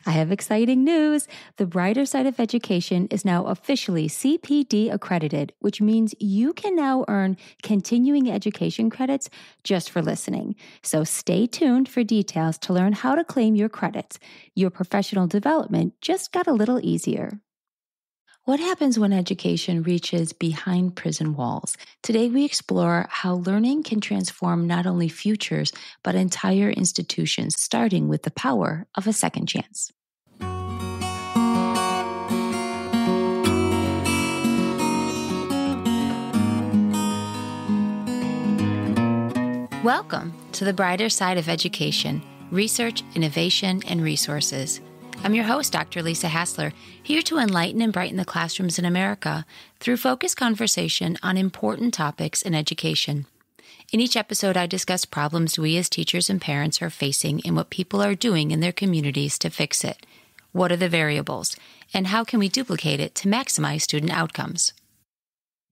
I have exciting news. The Brighter Side of Education is now officially CPD accredited, which means you can now earn continuing education credits just for listening. So stay tuned for details to learn how to claim your credits. Your professional development just got a little easier. What happens when education reaches behind prison walls? Today, we explore how learning can transform not only futures, but entire institutions, starting with the power of a second chance. Welcome to the Brighter Side of Education, Research, Innovation, and Resources. I'm your host, Dr. Lisa Hassler, here to enlighten and brighten the classrooms in America through focused conversation on important topics in education. In each episode, I discuss problems we as teachers and parents are facing and what people are doing in their communities to fix it. What are the variables, and how can we duplicate it to maximize student outcomes?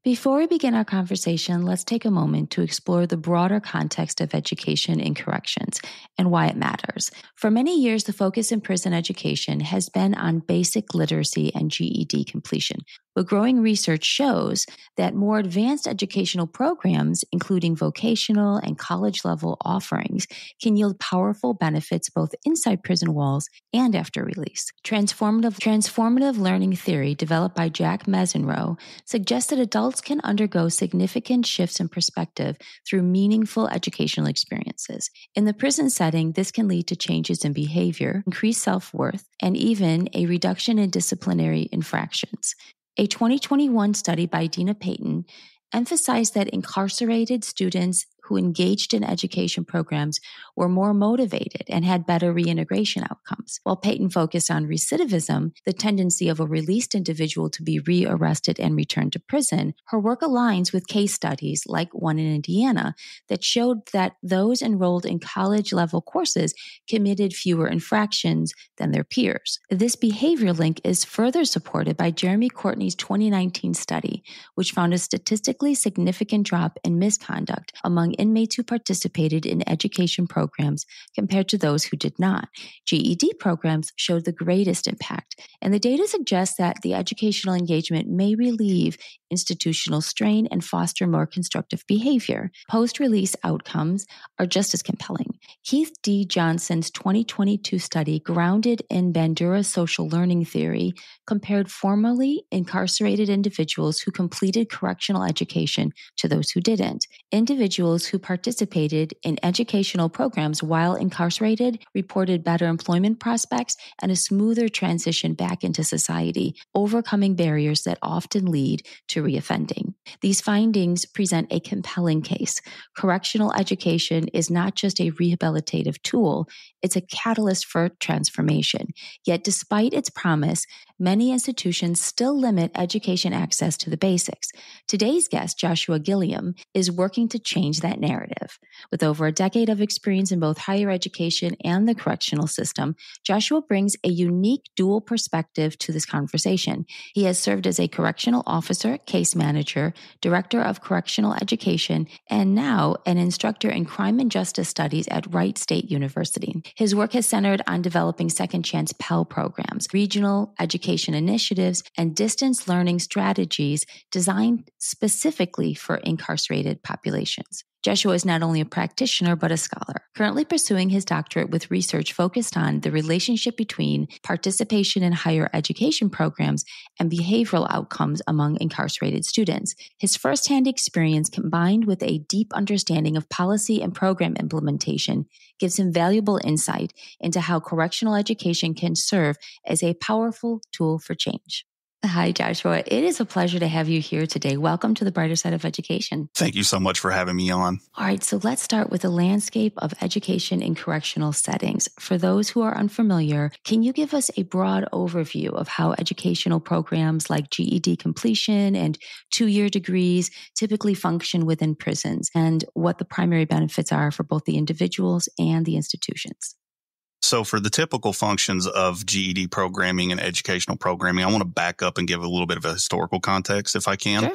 Before we begin our conversation, let's take a moment to explore the broader context of education in corrections and why it matters. For many years, the focus in prison education has been on basic literacy and GED completion. But growing research shows that more advanced educational programs, including vocational and college-level offerings, can yield powerful benefits both inside prison walls and after release. Transformative learning theory developed by Jack Mesenroe suggests that adults can undergo significant shifts in perspective through meaningful educational experiences. In the prison setting, this can lead to changes in behavior, increased self-worth, and even a reduction in disciplinary infractions. A 2021 study by Dina Payton emphasized that incarcerated students who engaged in education programs were more motivated and had better reintegration outcomes. While Payton focused on recidivism, the tendency of a released individual to be rearrested and returned to prison, her work aligns with case studies like one in Indiana that showed that those enrolled in college-level courses committed fewer infractions than their peers. This behavior link is further supported by Jeremy Courtney's 2019 study, which found a statistically significant drop in misconduct among inmates who participated in education programs compared to those who did not. GED programs showed the greatest impact, and the data suggests that the educational engagement may relieve institutional strain and foster more constructive behavior. Post-release outcomes are just as compelling. Keith D. Johnson's 2022 study, grounded in Bandura's social learning theory, compared formerly incarcerated individuals who completed correctional education to those who didn't. Individuals who participated in educational programs while incarcerated reported better employment prospects and a smoother transition back into society, overcoming barriers that often lead to reoffending. These findings present a compelling case. Correctional education is not just a rehabilitative tool, it's a catalyst for transformation. Yet despite its promise, many institutions still limit education access to the basics. Today's guest, Joshua Gilliam, is working to change that narrative. With over a decade of experience in both higher education and the correctional system, Joshua brings a unique dual perspective to this conversation. He has served as a correctional officer, case manager, director of correctional education, and now an instructor in crime and justice studies at Wright State University. His work has centered on developing second chance Pell programs, regional education initiatives, and distance learning strategies designed specifically for incarcerated populations. Joshua is not only a practitioner, but a scholar, currently pursuing his doctorate with research focused on the relationship between participation in higher education programs and behavioral outcomes among incarcerated students. His firsthand experience, combined with a deep understanding of policy and program implementation, gives him valuable insight into how correctional education can serve as a powerful tool for change. Hi, Joshua. It is a pleasure to have you here today. Welcome to the Brighter Side of Education. Thank you so much for having me on. All right, so let's start with the landscape of education in correctional settings. For those who are unfamiliar, can you give us a broad overview of how educational programs like GED completion and 2-year degrees typically function within prisons and what the primary benefits are for both the individuals and the institutions? So for the typical functions of GED programming and educational programming, I want to back up and give a little bit of a historical context if I can. Sure.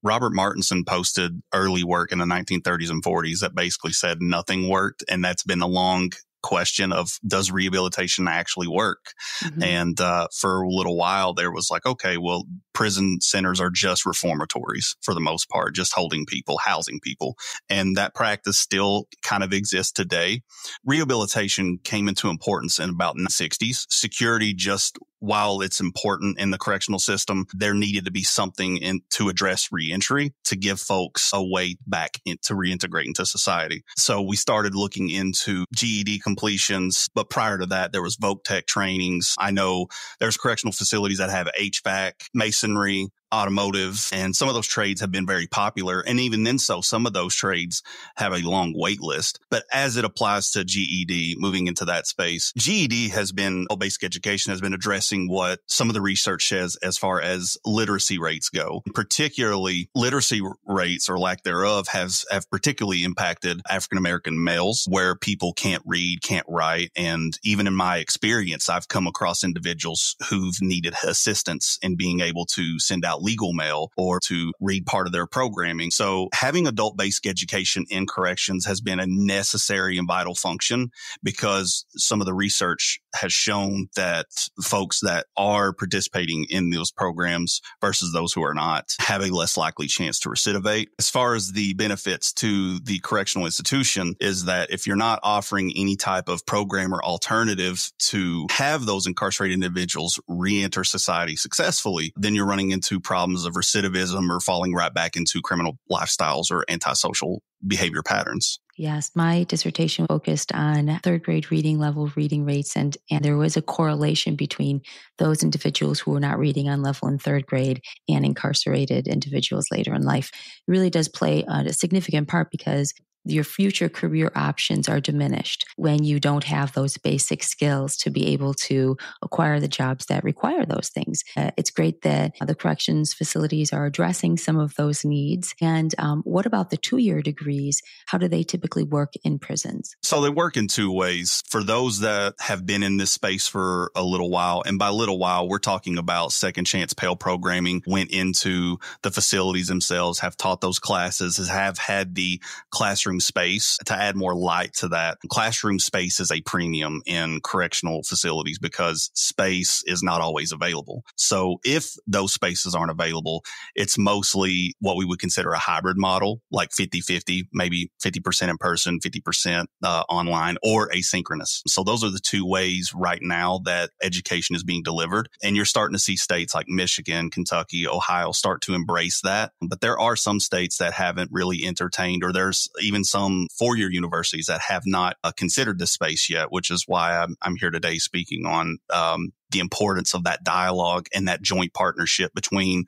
Robert Martinson posted early work in the 1930s and 40s that basically said nothing worked. And that's been a long question of, does rehabilitation actually work? Mm-hmm. And for a little while, there was like, okay, well, prison centers are just reformatories for the most part, just holding people, housing people. And that practice still kind of exists today. Rehabilitation came into importance in about the 60s. Security, just while it's important in the correctional system, there needed to be something to address reentry, to give folks a way back to reintegrate into society. So we started looking into GED completions, but prior to that, there was voc tech trainings. I know there's correctional facilities that have HVAC, masonry, automotive, and some of those trades have been very popular. And even then, some of those trades have a long wait list. But as it applies to GED, moving into that space, GED basic education has been addressing what some of the research says as far as literacy rates go. Particularly, literacy rates or lack thereof have particularly impacted African-American males, where people can't read, can't write. And even in my experience, I've come across individuals who've needed assistance in being able to send out legal mail or to read part of their programming. So having adult basic education in corrections has been a necessary and vital function, because some of the research has shown that folks that are participating in those programs versus those who are not have a less likely chance to recidivate. As far as the benefits to the correctional institution, is that if you're not offering any type of program or alternative to have those incarcerated individuals reenter society successfully, then you're running into problems of recidivism or falling right back into criminal lifestyles or antisocial behavior patterns. Yes, my dissertation focused on third grade reading level reading rates, and there was a correlation between those individuals who were not reading on level in third grade and incarcerated individuals later in life. It really does play a significant part, because your future career options are diminished when you don't have those basic skills to be able to acquire the jobs that require those things. It's great that the corrections facilities are addressing some of those needs. And what about the 2-year degrees? How do they typically work in prisons? So they work in two ways. For those that have been in this space for a little while, and by little while, we're talking about Second Chance Pell programming, went into the facilities themselves, have taught those classes, have had the classroom space. To add more light to that, classroom space is a premium in correctional facilities because space is not always available. So if those spaces aren't available, it's mostly what we would consider a hybrid model, like 50-50, maybe 50% in person, 50% online, or asynchronous. So those are the two ways right now that education is being delivered. And you're starting to see states like Michigan, Kentucky, Ohio start to embrace that. But there are some states that haven't really entertained, or there's even some 4-year universities that have not considered this space yet, which is why I'm here today speaking on the importance of that dialogue and that joint partnership between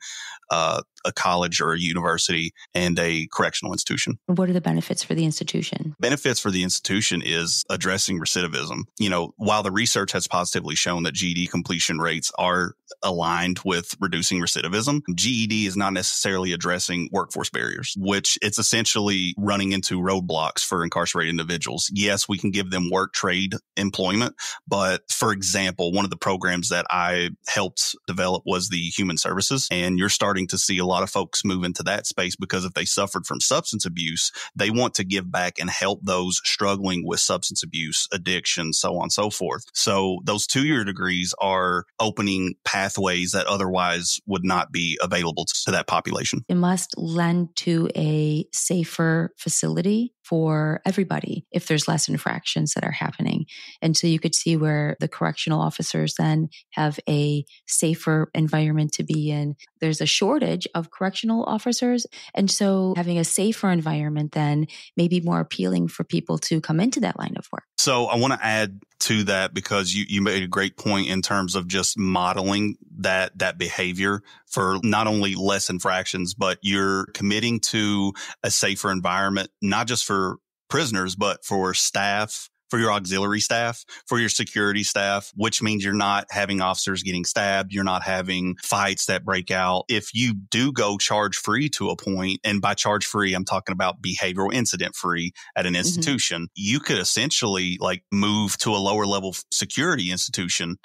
a college or a university and a correctional institution. What are the benefits for the institution? Benefits for the institution is addressing recidivism. You know, while the research has positively shown that GED completion rates are aligned with reducing recidivism, GED is not necessarily addressing workforce barriers, which it's essentially running into roadblocks for incarcerated individuals. Yes, we can give them work trade employment, but for example, one of the programs that I helped develop was the human services, and you're starting to see a lot of folks move into that space because if they suffered from substance abuse, they want to give back and help those struggling with substance abuse, addiction, so on and so forth. So those 2-year degrees are opening pathways that otherwise would not be available to that population. It must lend to a safer facility for everybody if there's less infractions that are happening. And so you could see where the correctional officers then have a safer environment to be in. There's a shortage of correctional officers. And so having a safer environment then may be more appealing for people to come into that line of work. So I want to add to that because you made a great point in terms of just modeling that behavior for not only less infractions, but you're committing to a safer environment, not just for prisoners, but for staff, for your auxiliary staff, for your security staff, which means you're not having officers getting stabbed. You're not having fights that break out. If you do go charge free to a point, and by charge free, I'm talking about behavioral incident free at an institution, you could essentially like move to a lower level security institution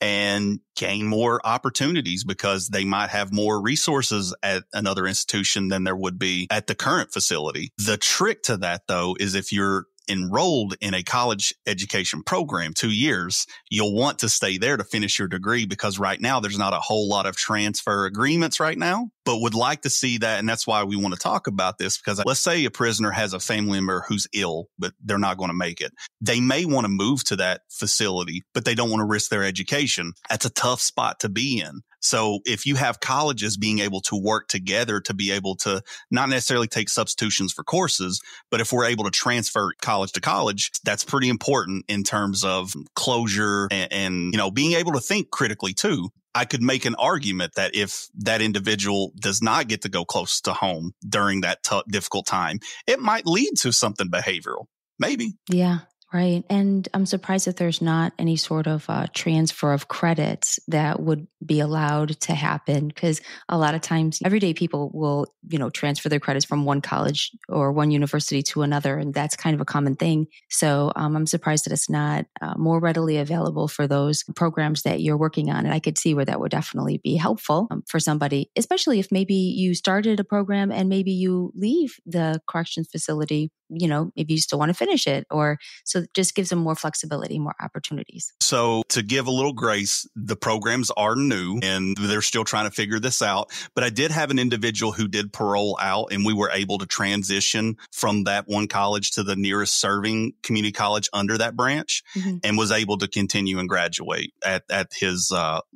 and gain more opportunities because they might have more resources at another institution than there would be at the current facility. The trick to that, though, is if you're enrolled in a college education program 2 years, you'll want to stay there to finish your degree, because right now there's not a whole lot of transfer agreements right now, but would like to see that. And that's why we want to talk about this, because let's say a prisoner has a family member who's ill, but they're not going to make it. They may want to move to that facility, but they don't want to risk their education. That's a tough spot to be in. So if you have colleges being able to work together to be able to not necessarily take substitutions for courses, but if we're able to transfer college to college, that's pretty important in terms of closure and being able to think critically too. I could make an argument that if that individual does not get to go close to home during that difficult time, it might lead to something behavioral. Maybe. Yeah. Right. And I'm surprised that there's not any sort of transfer of credits that would be allowed to happen, because a lot of times everyday people will, transfer their credits from one college or one university to another. And that's kind of a common thing. So I'm surprised that it's not more readily available for those programs that you're working on. And I could see where that would definitely be helpful for somebody, especially if maybe you started a program and maybe you leave the corrections facility, maybe you still want to finish it, or so it just gives them more flexibility, more opportunities. So to give a little grace, the programs are new and they're still trying to figure this out. But I did have an individual who did parole out, and we were able to transition from that one college to the nearest serving community college under that branch, and was able to continue and graduate at his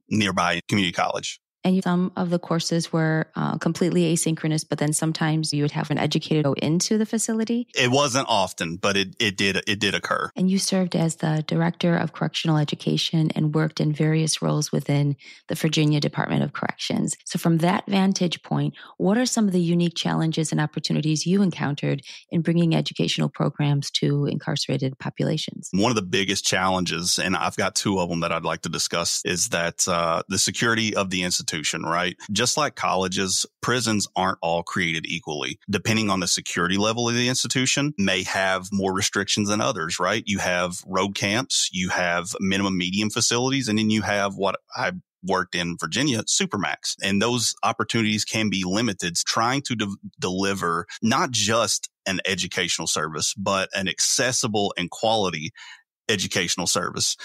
nearby community college. And some of the courses were completely asynchronous, but then sometimes you would have an educator go into the facility. It wasn't often, but it did occur. And you served as the Director of Correctional Education and worked in various roles within the Virginia Department of Corrections. So from that vantage point, what are some of the unique challenges and opportunities you encountered in bringing educational programs to incarcerated populations? One of the biggest challenges, and I've got two of them that I'd like to discuss, is that the security of the institution. Right? Just like colleges, prisons aren't all created equally. Depending on the security level of the institution, may have more restrictions than others, right? You have road camps, you have minimum medium facilities, and then you have what I worked in Virginia, Supermax. And those opportunities can be limited. Trying to deliver not just an educational service, but an accessible and quality educational service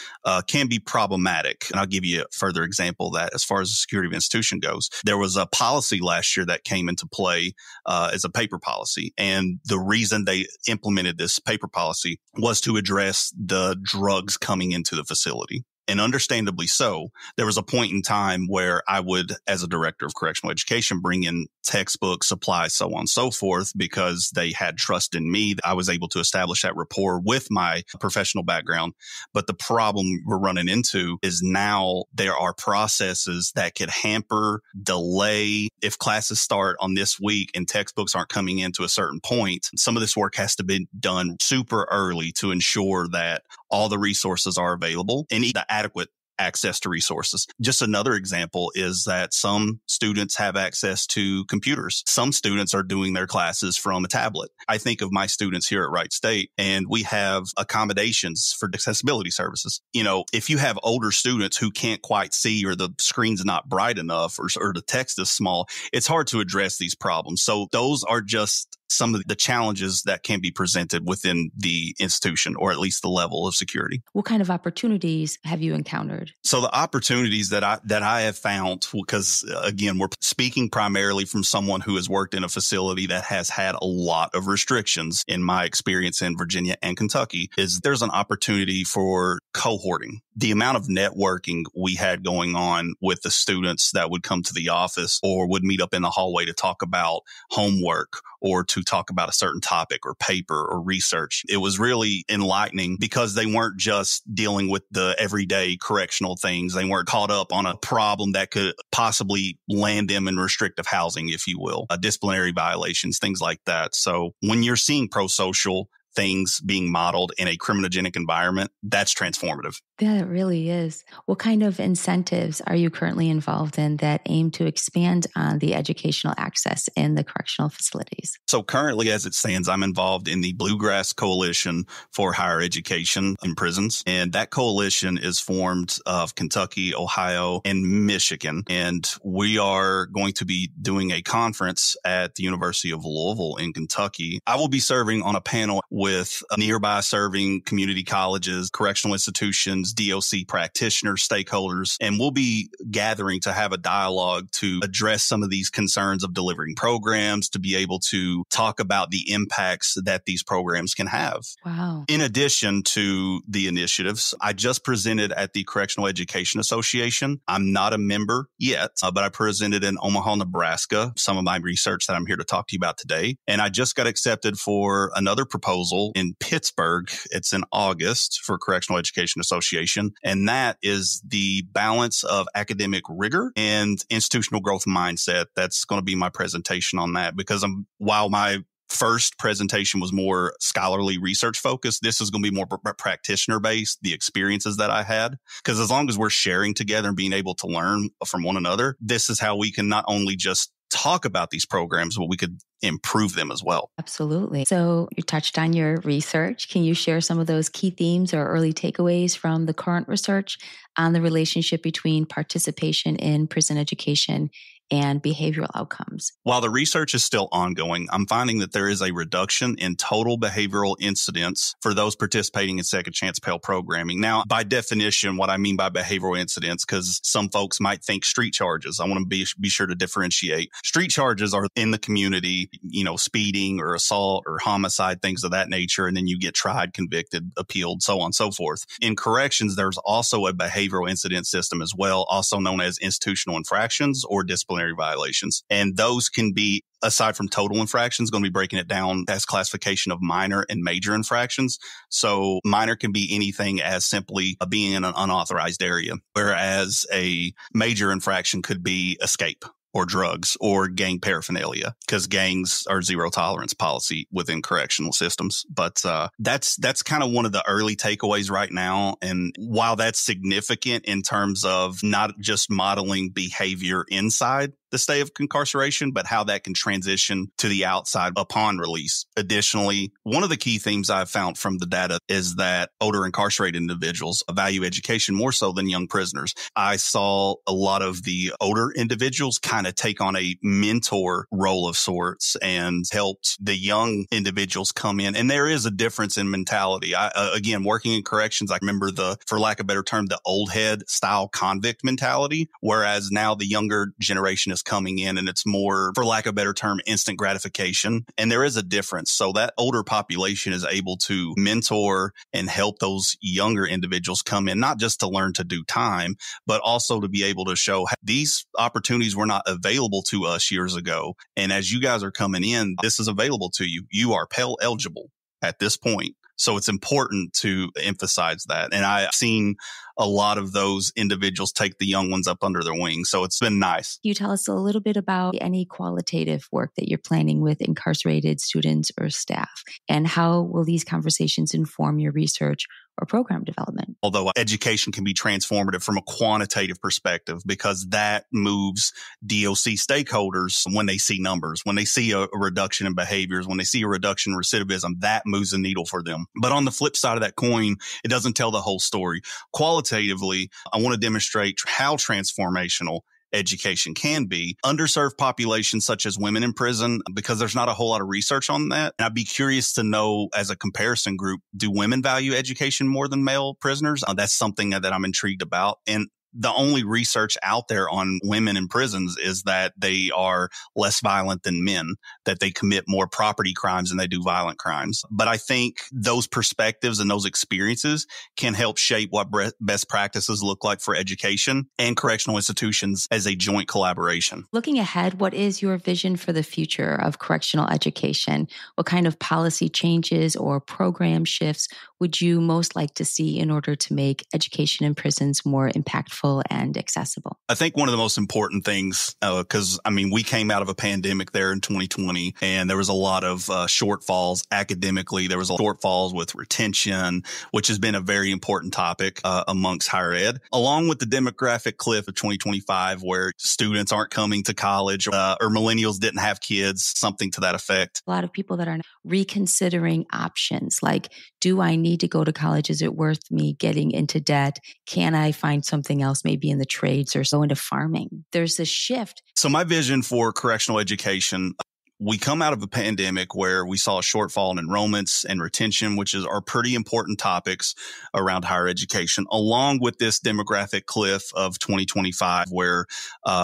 can be problematic. And I'll give you a further example of that as far as the security of institution goes. There was a policy last year that came into play as a paper policy. And the reason they implemented this paper policy was to address the drugs coming into the facility. And understandably so, there was a point in time where I would, as a director of correctional education, bring in textbooks, supplies, so on and so forth, because they had trust in me. I was able to establish that rapport with my professional background. But the problem we're running into is now there are processes that could hamper, delay. If classes start on this week and textbooks aren't coming in to a certain point, some of this work has to be done super early to ensure that all the resources are available and the adequate access to resources. Just another example is that some students have access to computers. Some students are doing their classes from a tablet. I think of my students here at Wright State, and we have accommodations for accessibility services. If you have older students who can't quite see, or the screen's not bright enough, or the text is small, it's hard to address these problems. So those are just some of the challenges that can be presented within the institution, or at least the level of security. What kind of opportunities have you encountered? So the opportunities that I have found, because again, we're speaking primarily from someone who has worked in a facility that has had a lot of restrictions. In my experience in Virginia and Kentucky, is there's an opportunity for cohorting. The amount of networking we had going on with the students that would come to the office or would meet up in the hallway to talk about homework or to talk about a certain topic or paper or research. It was really enlightening, because they weren't just dealing with the everyday correctional things. They weren't caught up on a problem that could possibly land them in restrictive housing, if you will, disciplinary violations, things like that. So when you're seeing pro-social things being modeled in a criminogenic environment, that's transformative. That really is. What kind of incentives are you currently involved in that aim to expand on the educational access in the correctional facilities? So currently, as it stands, I'm involved in the Bluegrass Coalition for Higher Education in Prisons. And that coalition is formed of Kentucky, Ohio, and Michigan. And we are going to be doing a conference at the University of Louisville in Kentucky. I will be serving on a panel with nearby serving community colleges, correctional institutions, DOC practitioners, stakeholders, and we'll be gathering to have a dialogue to address some of these concerns of delivering programs, to be able to talk about the impacts that these programs can have. Wow. In addition to the initiatives, I just presented at the Correctional Education Association. I'm not a member yet, but I presented in Omaha, Nebraska, some of my research that I'm here to talk to you about today. And I just got accepted for another proposal in Pittsburgh. It's in August for Correctional Education Association. And that is the balance of academic rigor and institutional growth mindset. That's going to be my presentation on that, because while my first presentation was more scholarly research focused, this is going to be more practitioner based, the experiences that I had. Because as long as we're sharing together and being able to learn from one another, this is how we can not only just talk about these programs, but we could improve them as well. Absolutely. So you touched on your research. Can you share some of those key themes or early takeaways from the current research on the relationship between participation in prison education and behavioral outcomes? While the research is still ongoing, I'm finding that there is a reduction in total behavioral incidents for those participating in Second Chance Pell programming. Now, by definition, what I mean by behavioral incidents, because some folks might think street charges. I want to be sure to differentiate. Street charges are in the community, speeding or assault or homicide, things of that nature. And then you get tried, convicted, appealed, so on and so forth. In corrections, there's also a behavioral incident system as well, also known as institutional infractions or disciplinary violations. And those can be, aside from total infractions, going to be breaking it down as classification of minor and major infractions. So minor can be anything as simply being in an unauthorized area, whereas a major infraction could be escape or drugs or gang paraphernalia, because gangs are zero tolerance policy within correctional systems. But that's kind of one of the early takeaways right now. And while that's significant in terms of not just modeling behavior inside the stay of incarceration, but how that can transition to the outside upon release. Additionally, one of the key themes I've found from the data is that older incarcerated individuals value education more so than young prisoners. I saw a lot of the older individuals kind of take on a mentor role of sorts and helped the young individuals come in. And there is a difference in mentality. Again, working in corrections, I remember for lack of a better term, the old head style convict mentality, whereas now the younger generation is coming in and it's more, for lack of a better term, instant gratification. And there is a difference. So that older population is able to mentor and help those younger individuals come in, not just to learn to do time, but also to be able to show these opportunities were not available to us years ago. And as you guys are coming in, this is available to you. You are Pell eligible at this point. So it's important to emphasize that. And I've seen a lot of those individuals take the young ones up under their wing. So it's been nice. Can you tell us a little bit about any qualitative work that you're planning with incarcerated students or staff? And how will these conversations inform your research or program development? Although education can be transformative from a quantitative perspective, because that moves DOC stakeholders when they see numbers, when they see a reduction in behaviors, when they see a reduction in recidivism, that moves the needle for them. But on the flip side of that coin, it doesn't tell the whole story. Qualitatively, I want to demonstrate how transformational education can be. Underserved populations such as women in prison, because there's not a whole lot of research on that. And I'd be curious to know, as a comparison group, do women value education more than male prisoners? That's something that I'm intrigued about. And the only research out there on women in prisons is that they are less violent than men, that they commit more property crimes than they do violent crimes. But I think those perspectives and those experiences can help shape what best practices look like for education and correctional institutions as a joint collaboration. Looking ahead, what is your vision for the future of correctional education? What kind of policy changes or program shifts would you most like to see in order to make education in prisons more impactful delightful and accessible? I think one of the most important things, because we came out of a pandemic there in 2020, and there was a lot of shortfalls academically. There was shortfalls with retention, which has been a very important topic amongst higher ed, along with the demographic cliff of 2025, where students aren't coming to college or millennials didn't have kids, something to that effect. A lot of people that are reconsidering options, like, do I need to go to college? Is it worth me getting into debt? Can I find something else, maybe in the trades or so into farming? There's a shift. So my vision for correctional education, we come out of a pandemic where we saw a shortfall in enrollments and retention, which are pretty important topics around higher education, along with this demographic cliff of 2025, where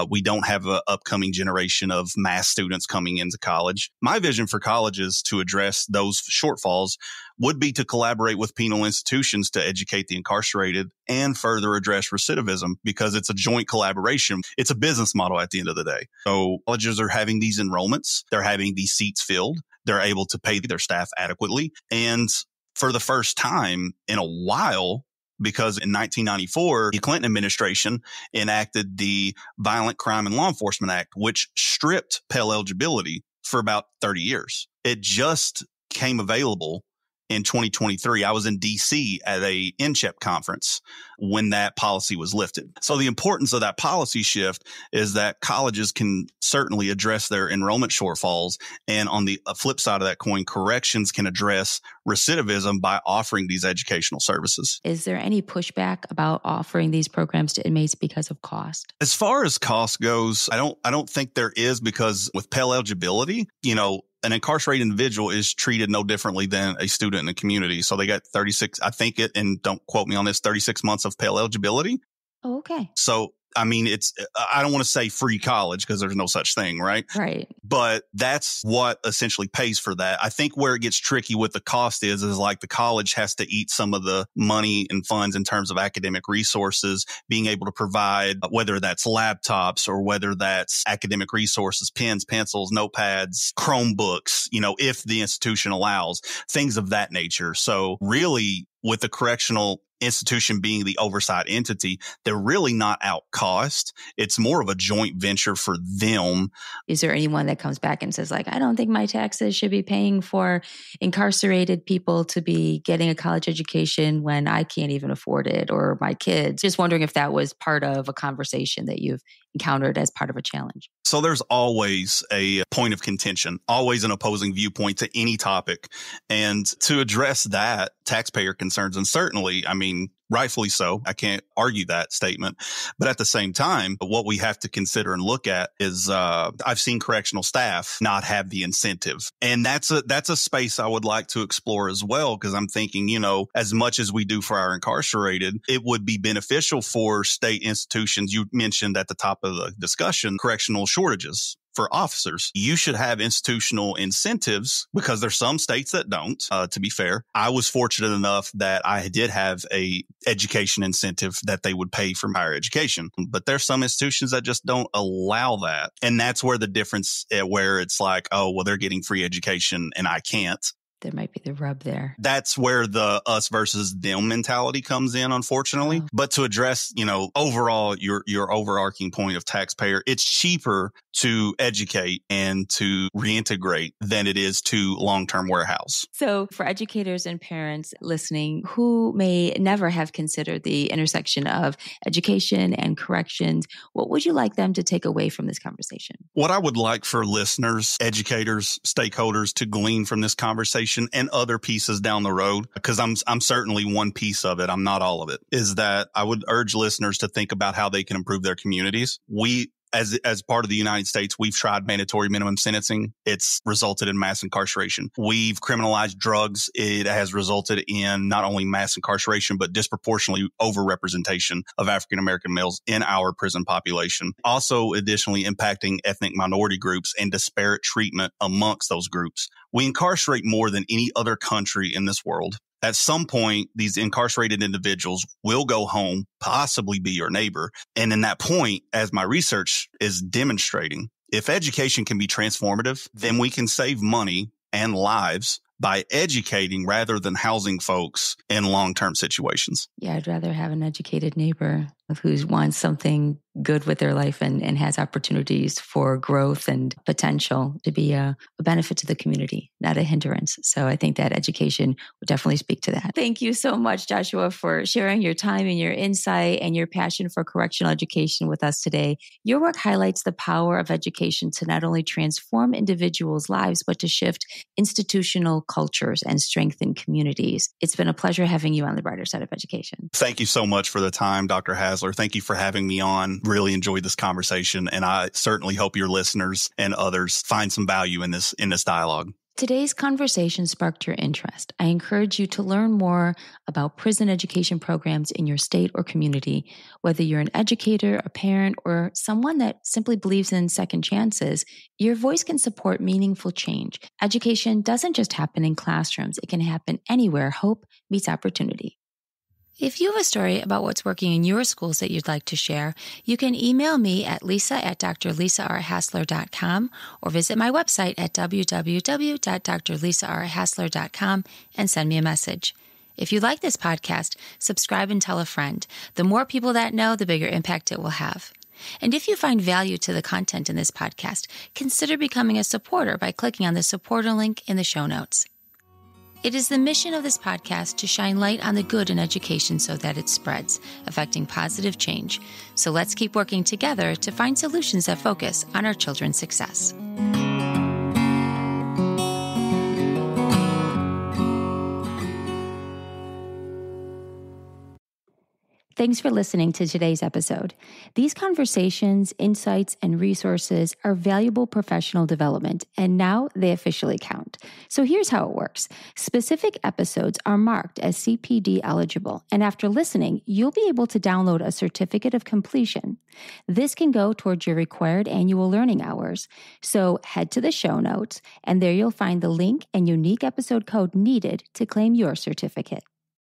we don't have an upcoming generation of mass students coming into college. My vision for colleges to address those shortfalls would be to collaborate with penal institutions to educate the incarcerated and further address recidivism, because it's a joint collaboration. It's a business model at the end of the day. So colleges are having these enrollments. They're having these seats filled. They're able to pay their staff adequately. And for the first time in a while, because in 1994, the Clinton administration enacted the Violent Crime and Law Enforcement Act, which stripped Pell eligibility for about 30 years. It just came available in 2023. I was in DC at a NCHEP conference when that policy was lifted. So the importance of that policy shift is that colleges can certainly address their enrollment shortfalls. And on the flip side of that coin, corrections can address recidivism by offering these educational services. Is there any pushback about offering these programs to inmates because of cost? As far as cost goes, I don't think there is, because with Pell eligibility, an incarcerated individual is treated no differently than a student in the community. So they got 36, and don't quote me on this, 36 months of Pell eligibility. Oh, okay. So, I don't want to say free college, because there's no such thing, right? Right. But that's what essentially pays for that. I think where it gets tricky with the cost is like the college has to eat some of the money and funds in terms of academic resources, being able to provide, whether that's laptops or whether that's academic resources, pens, pencils, notepads, Chromebooks, if the institution allows, things of that nature. So really, with the correctional institution being the oversight entity, they're really not out cost. It's more of a joint venture for them. Is there anyone that comes back and says, like, I don't think my taxes should be paying for incarcerated people to be getting a college education when I can't even afford it, or my kids? Just wondering if that was part of a conversation that you've encountered as part of a challenge. So there's always a point of contention, always an opposing viewpoint to any topic. And to address that, taxpayer concerns, and certainly, rightfully so, I can't argue that statement. But at the same time, what we have to consider and look at is I've seen correctional staff not have the incentive. And that's a space I would like to explore as well, because I'm thinking, as much as we do for our incarcerated, it would be beneficial for state institutions. You mentioned at the top of the discussion, correctional shortages for officers. You should have institutional incentives, because there's some states that don't, to be fair. I was fortunate enough that I did have a education incentive that they would pay for higher education, but there's some institutions that just don't allow that. And that's where the difference, where it's like, oh, well, they're getting free education and I can't. There might be the rub there. That's where the us versus them mentality comes in, unfortunately. Oh. But to address, overall, your overarching point of taxpayer, it's cheaper to educate and to reintegrate than it is to long-term warehouse. So for educators and parents listening who may never have considered the intersection of education and corrections, what would you like them to take away from this conversation? What I would like for listeners, educators, stakeholders to glean from this conversation, and other pieces down the road, because I'm certainly one piece of it, I'm not all of it, is that I would urge listeners to think about how they can improve their communities. We, as part of the United States, we've tried mandatory minimum sentencing. It's resulted in mass incarceration. We've criminalized drugs. It has resulted in not only mass incarceration, but disproportionately overrepresentation of African American males in our prison population. Also, additionally impacting ethnic minority groups and disparate treatment amongst those groups. We incarcerate more than any other country in this world. At some point, these incarcerated individuals will go home, possibly be your neighbor. And in that point, as my research is demonstrating, if education can be transformative, then we can save money and lives by educating rather than housing folks in long-term situations. Yeah, I'd rather have an educated neighbor who wants something good with their life and has opportunities for growth and potential to be a benefit to the community, not a hindrance. So I think that education would definitely speak to that. Thank you so much, Joshua, for sharing your time and your insight and your passion for correctional education with us today. Your work highlights the power of education to not only transform individuals' lives, but to shift institutional cultures and strengthen communities. It's been a pleasure having you on the brighter side of education. Thank you so much for the time, Dr. Hasler. Thank you for having me on. Really enjoyed this conversation, and I certainly hope your listeners and others find some value in this dialogue. Today's conversation sparked your interest. I encourage you to learn more about prison education programs in your state or community. Whether you're an educator, a parent, or someone that simply believes in second chances, your voice can support meaningful change. Education doesn't just happen in classrooms. It can happen anywhere hope meets opportunity. If you have a story about what's working in your schools that you'd like to share, you can email me at lisa@drlisarhassler.com or visit my website at www.drlisarhassler.com and send me a message. If you like this podcast, subscribe and tell a friend. The more people that know, the bigger impact it will have. And if you find value to the content in this podcast, consider becoming a supporter by clicking on the supporter link in the show notes. It is the mission of this podcast to shine light on the good in education so that it spreads, affecting positive change. So let's keep working together to find solutions that focus on our children's success. Thanks for listening to today's episode. These conversations, insights, and resources are valuable professional development, and now they officially count. So here's how it works. Specific episodes are marked as CPD eligible, and after listening, you'll be able to download a certificate of completion. This can go towards your required annual learning hours. So head to the show notes, and there you'll find the link and unique episode code needed to claim your certificate.